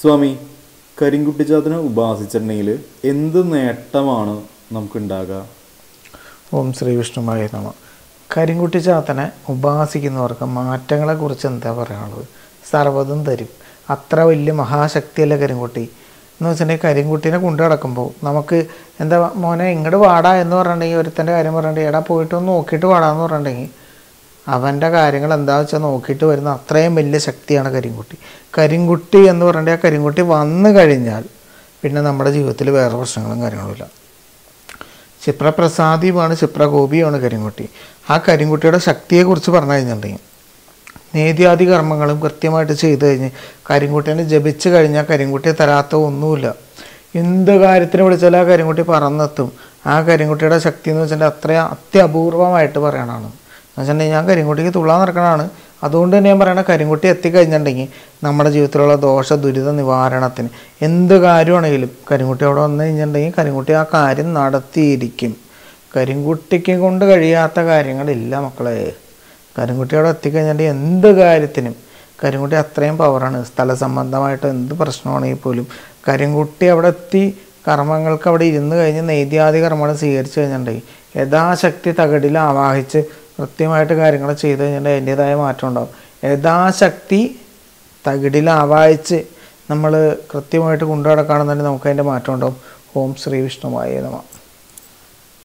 സ്വാമി, കരിങ്കുട്ടിച്ചാത്തനെ ഉപാസിച്ചിട്ടുണ്ടെങ്കിൽ എന്ത് നേട്ടമാണ് നമുക്കുണ്ടാകുക? ഓം ശ്രീ വിഷ്ണുമായ നമ. കരിങ്കുട്ടിച്ചാത്തനെ ഉപാസിക്കുന്നവർക്ക് മാറ്റങ്ങളെക്കുറിച്ച് എന്താ പറയാനുള്ളത്? സർവ്വതും തരും. അത്ര വലിയ മഹാശക്തിയല്ല കരിങ്കുട്ടി എന്ന് വെച്ചിട്ടുണ്ടെങ്കിൽ കരിങ്കുട്ടീനെ കൊണ്ടു നടക്കുമ്പോൾ നമുക്ക് എന്താ മോനെ ഇങ്ങോട്ട് വാടാ എന്ന് പറഞ്ഞിട്ടുണ്ടെങ്കിൽ ഒരുത്തൻ്റെ കാര്യം പറഞ്ഞിട്ടുണ്ടെങ്കിൽ എടാ പോയിട്ടൊന്ന് നോക്കിയിട്ട് വാടാന്ന് പറഞ്ഞിട്ടുണ്ടെങ്കിൽ അവൻ്റെ കാര്യങ്ങൾ എന്താ വെച്ചാൽ നോക്കിയിട്ട് വരുന്ന അത്രയും വലിയ ശക്തിയാണ് കരിങ്കുട്ടി. കരിങ്കുട്ടി എന്ന് പറഞ്ഞിട്ടുണ്ടെങ്കിൽ ആ കരിങ്കുട്ടി വന്നു കഴിഞ്ഞാൽ പിന്നെ നമ്മുടെ ജീവിതത്തിൽ വേറെ പ്രശ്നങ്ങളും കാര്യങ്ങളുമില്ല. ക്ഷിപ്രപ്രസാദിയുമാണ്, ക്ഷിപ്രകോപിയുമാണ് കരിങ്കുട്ടി. ആ കരിങ്കുട്ടിയുടെ ശക്തിയെക്കുറിച്ച് പറഞ്ഞു കഴിഞ്ഞിട്ടുണ്ടെങ്കിൽ നേദ്യാദി കർമ്മങ്ങളും കൃത്യമായിട്ട് ചെയ്തു കഴിഞ്ഞ് കരിങ്കുട്ടീനെ ജപിച്ച് കഴിഞ്ഞാൽ കരിങ്കുട്ടിയെ തരാത്ത ഒന്നുമില്ല. എന്ത് കാര്യത്തിന് വിളിച്ചാലും ആ കരിങ്കുട്ടി പറന്നെത്തും. ആ കരിങ്കുട്ടിയുടെ ശക്തി എന്ന് വെച്ചിട്ടുണ്ടെങ്കിൽ അത്രയും അത്യപൂർവമായിട്ട് പറയണതാണ്. എന്ന് വെച്ചിട്ടുണ്ടെങ്കിൽ ഞാൻ കരിങ്കുട്ടിക്ക് തുള്ളാൻ നടക്കണതാണ്. അതുകൊണ്ട് തന്നെ ഞാൻ പറയണ കരിങ്കുട്ടി എത്തിക്കഴിഞ്ഞിട്ടുണ്ടെങ്കിൽ നമ്മുടെ ജീവിതത്തിലുള്ള ദോഷ ദുരിത നിവാരണത്തിന് എന്ത് കാര്യമാണെങ്കിലും കരിങ്കുട്ടി അവിടെ വന്നു കഴിഞ്ഞിട്ടുണ്ടെങ്കിൽ കരിങ്കുട്ടി ആ കാര്യം നടത്തിയിരിക്കും. കരിങ്കുട്ടിക്ക് കൊണ്ട് കഴിയാത്ത കാര്യങ്ങളില്ല മക്കളെ. കരിങ്കുട്ടി അവിടെ എത്തിക്കഴിഞ്ഞിട്ടുണ്ടെങ്കിൽ എന്ത് കാര്യത്തിനും കരിങ്കുട്ടി അത്രയും പവറാണ്. സ്ഥല സംബന്ധമായിട്ട് എന്ത് പ്രശ്നമാണെങ്കിൽ പോലും കരിങ്കുട്ടി അവിടെ എത്തി കർമ്മങ്ങൾക്ക് അവിടെ ഇരുന്ന് കഴിഞ്ഞ് നൈദ്യാദി കർമ്മങ്ങൾ സ്വീകരിച്ചു കഴിഞ്ഞിട്ടുണ്ടെങ്കിൽ യഥാശക്തി തകടിൽ ആവാഹിച്ച് കൃത്യമായിട്ട് കാര്യങ്ങൾ ചെയ്ത് കഴിഞ്ഞിട്ടുണ്ടെങ്കിൽ അതിൻ്റേതായ മാറ്റം ഉണ്ടാകും. യഥാശക്തി തകിടിൽ ആവാഹിച്ച് നമ്മൾ കൃത്യമായിട്ട് കൊണ്ടു നടക്കുകയാണെന്നുണ്ടെങ്കിൽ നമുക്ക് അതിൻ്റെ മാറ്റം ഉണ്ടാകും. ഓം ശ്രീ വിഷ്ണുവായ നമഃ.